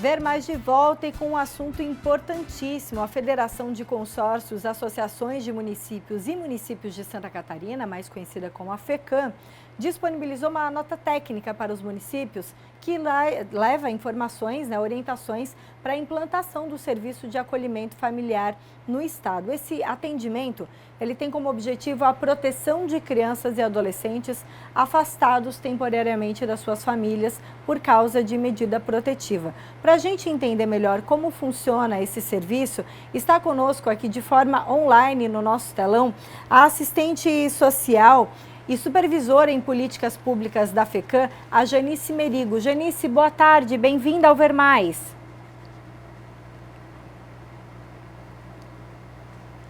Ver mais de volta e com um assunto importantíssimo. A Federação de Consórcios, Associações de Municípios e Municípios de Santa Catarina, mais conhecida como a FECAM, disponibilizou uma nota técnica para os municípios que leva informações, orientações para a implantação do serviço de acolhimento familiar no estado. Esse atendimento, ele tem como objetivo a proteção de crianças e adolescentes afastados temporariamente das suas famílias por causa de medida protetiva. Para a gente entender melhor como funciona esse serviço, está conosco aqui de forma online no nosso telão a assistente social e supervisora em políticas públicas da FECAM, a Janice Merigo. Janice, boa tarde, bem-vinda ao Ver Mais.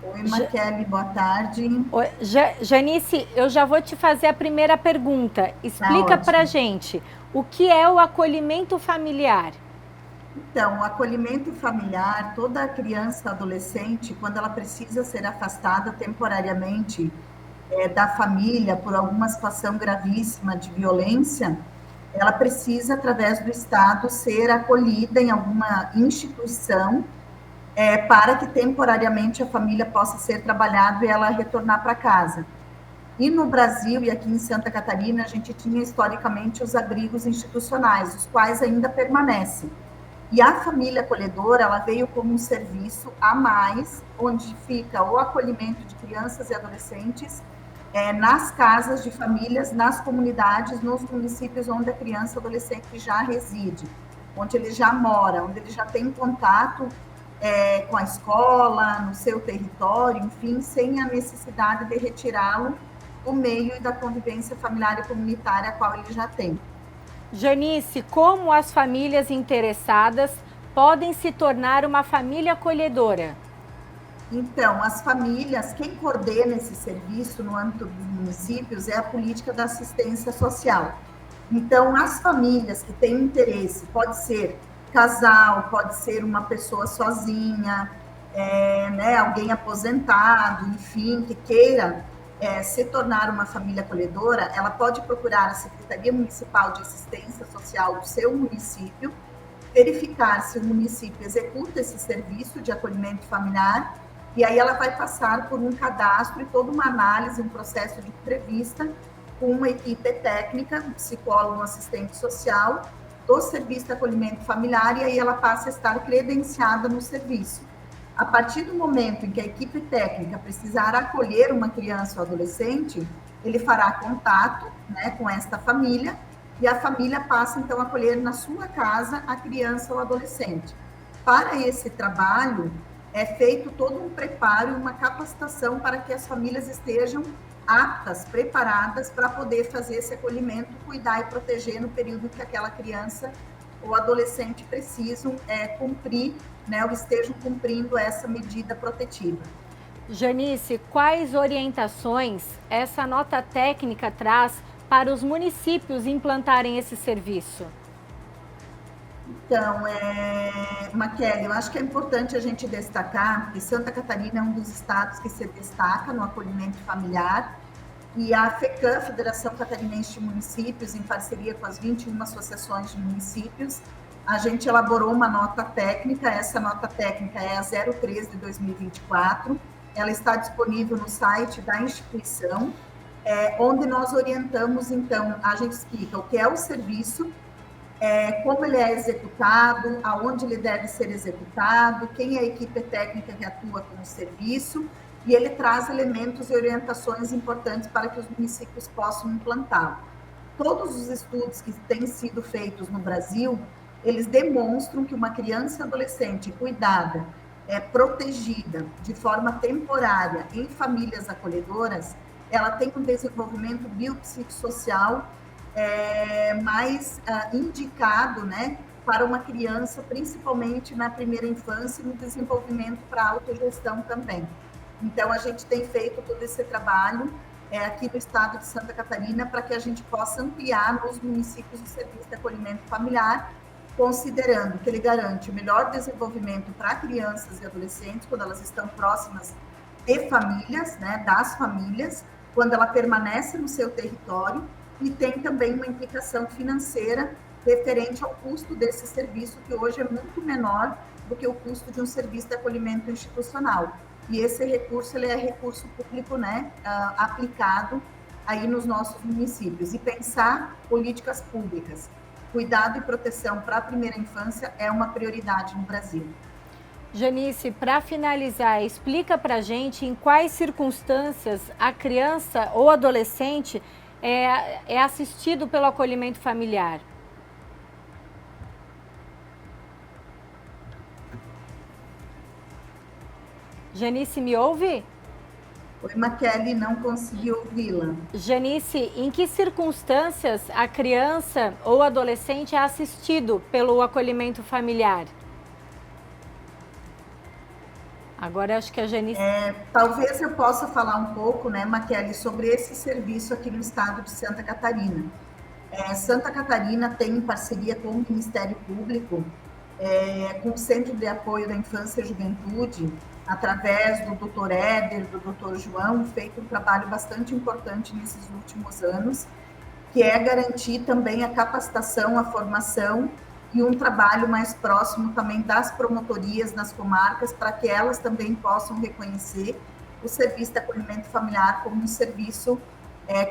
Oi, Maquele, boa tarde. Oi, Janice, eu já vou te fazer a primeira pergunta. Explica para a gente o que é o acolhimento familiar. Então, o acolhimento familiar, toda criança, adolescente, quando ela precisa ser afastada temporariamente da família por alguma situação gravíssima de violência, ela precisa, através do Estado, ser acolhida em alguma instituição para que temporariamente a família possa ser trabalhada e ela retornar para casa. E no Brasil e aqui em Santa Catarina, a gente tinha historicamente os abrigos institucionais, os quais ainda permanecem. E a família acolhedora, ela veio como um serviço a mais, onde fica o acolhimento de crianças e adolescentes nas casas de famílias, nas comunidades, nos municípios onde a criança e adolescente já reside, onde ele já mora, onde ele já tem contato com a escola, no seu território, enfim, sem a necessidade de retirá-lo do meio e da convivência familiar e comunitária a qual ele já tem. Janice, como as famílias interessadas podem se tornar uma família acolhedora? Então, as famílias, quem coordena esse serviço no âmbito dos municípios é a política da assistência social. Então, as famílias que têm interesse, pode ser casal, pode ser uma pessoa sozinha, alguém aposentado, enfim, que queira se tornar uma família acolhedora, ela pode procurar a Secretaria Municipal de Assistência Social do seu município, verificar se o município executa esse serviço de acolhimento familiar, e aí ela vai passar por um cadastro e toda uma análise, um processo de entrevista com uma equipe técnica, um psicólogo, um assistente social, do serviço de acolhimento familiar, e aí ela passa a estar credenciada no serviço. A partir do momento em que a equipe técnica precisar acolher uma criança ou adolescente, ele fará contato com esta família, e a família passa, então, a acolher na sua casa a criança ou adolescente. Para esse trabalho, é feito todo um preparo, uma capacitação para que as famílias estejam aptas, preparadas para poder fazer esse acolhimento, cuidar e proteger no período que aquela criança ou adolescente precisam cumprir, ou estejam cumprindo essa medida protetiva. Janice, quais orientações essa nota técnica traz para os municípios implantarem esse serviço? Então, Maquele, eu acho que é importante a gente destacar que Santa Catarina é um dos estados que se destaca no acolhimento familiar, e a FECAM, Federação Catarinense de Municípios, em parceria com as 21 associações de municípios, a gente elaborou uma nota técnica. Essa nota técnica é a 03 de 2024, ela está disponível no site da instituição, onde nós orientamos, então, a gente explica o que é o serviço, como ele é executado, aonde ele deve ser executado, quem é a equipe técnica que atua com o serviço, e ele traz elementos e orientações importantes para que os municípios possam implantá-lo. Todos os estudos que têm sido feitos no Brasil, eles demonstram que uma criança e adolescente cuidada, protegida de forma temporária em famílias acolhedoras, ela tem um desenvolvimento biopsicossocial mais indicado, para uma criança, principalmente na primeira infância e no desenvolvimento para a autogestão também. Então, a gente tem feito todo esse trabalho aqui no estado de Santa Catarina para que a gente possa ampliar nos municípios o serviço de acolhimento familiar, considerando que ele garante o melhor desenvolvimento para crianças e adolescentes quando elas estão próximas de famílias, das famílias, quando ela permanece no seu território, e tem também uma implicação financeira referente ao custo desse serviço, que hoje é muito menor do que o custo de um serviço de acolhimento institucional. E esse recurso, ele é recurso público, né, aplicado aí nos nossos municípios. E pensar políticas públicas, cuidado e proteção para a primeira infância é uma prioridade no Brasil. Janice, para finalizar, explica para a gente em quais circunstâncias a criança ou adolescente é assistido pelo acolhimento familiar. Janice, me ouve? Oi, Maquele, não consegui ouvi-la. Janice, em que circunstâncias a criança ou adolescente é assistido pelo acolhimento familiar? Agora acho que a Janice... Talvez eu possa falar um pouco, né, Maquele, sobre esse serviço aqui no estado de Santa Catarina. Santa Catarina tem em parceria com o Ministério Público, com o Centro de Apoio da Infância e Juventude, através do Dr. Éder, do Dr. João, feito um trabalho bastante importante nesses últimos anos, que é garantir também a capacitação, a formação e um trabalho mais próximo também das promotorias nas comarcas, para que elas também possam reconhecer o serviço de acolhimento familiar como um serviço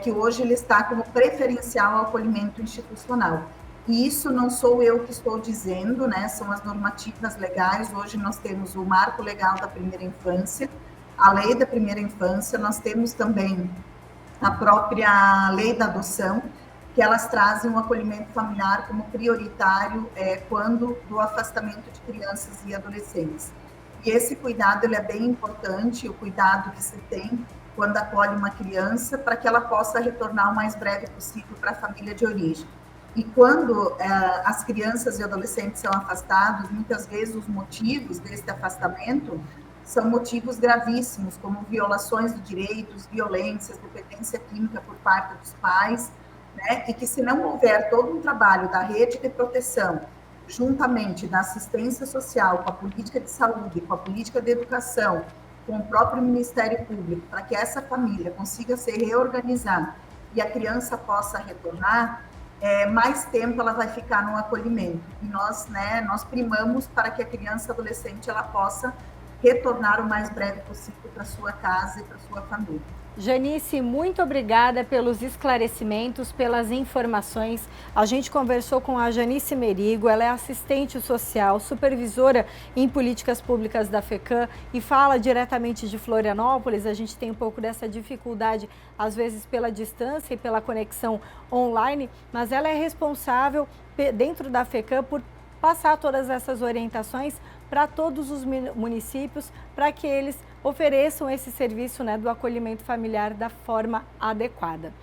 que hoje ele está como preferencial ao acolhimento institucional. E isso não sou eu que estou dizendo, né? São as normativas legais. Hoje nós temos o Marco Legal da Primeira Infância, a Lei da Primeira Infância, nós temos também a própria Lei da Adoção, que elas trazem o acolhimento familiar como prioritário quando do afastamento de crianças e adolescentes. E esse cuidado ele é bem importante, o cuidado que se tem quando acolhe uma criança, para que ela possa retornar o mais breve possível para a família de origem. E quando as crianças e adolescentes são afastados, muitas vezes os motivos desse afastamento são motivos gravíssimos, como violações de direitos, violências, dependência química por parte dos pais, né? E que se não houver todo um trabalho da rede de proteção, juntamente da assistência social, com a política de saúde, com a política de educação, com o próprio Ministério Público, para que essa família consiga se reorganizar e a criança possa retornar, mais tempo ela vai ficar no acolhimento. E nós primamos para que a criança e adolescente ela possa retornar o mais breve possível para sua casa e para sua família. Janice, muito obrigada pelos esclarecimentos, pelas informações. A gente conversou com a Janice Merigo, ela é assistente social, supervisora em políticas públicas da FECAM e fala diretamente de Florianópolis. A gente tem um pouco dessa dificuldade, às vezes pela distância e pela conexão online, mas ela é responsável dentro da FECAM por passar todas essas orientações para todos os municípios, para que eles ofereçam esse serviço, né, do acolhimento familiar da forma adequada.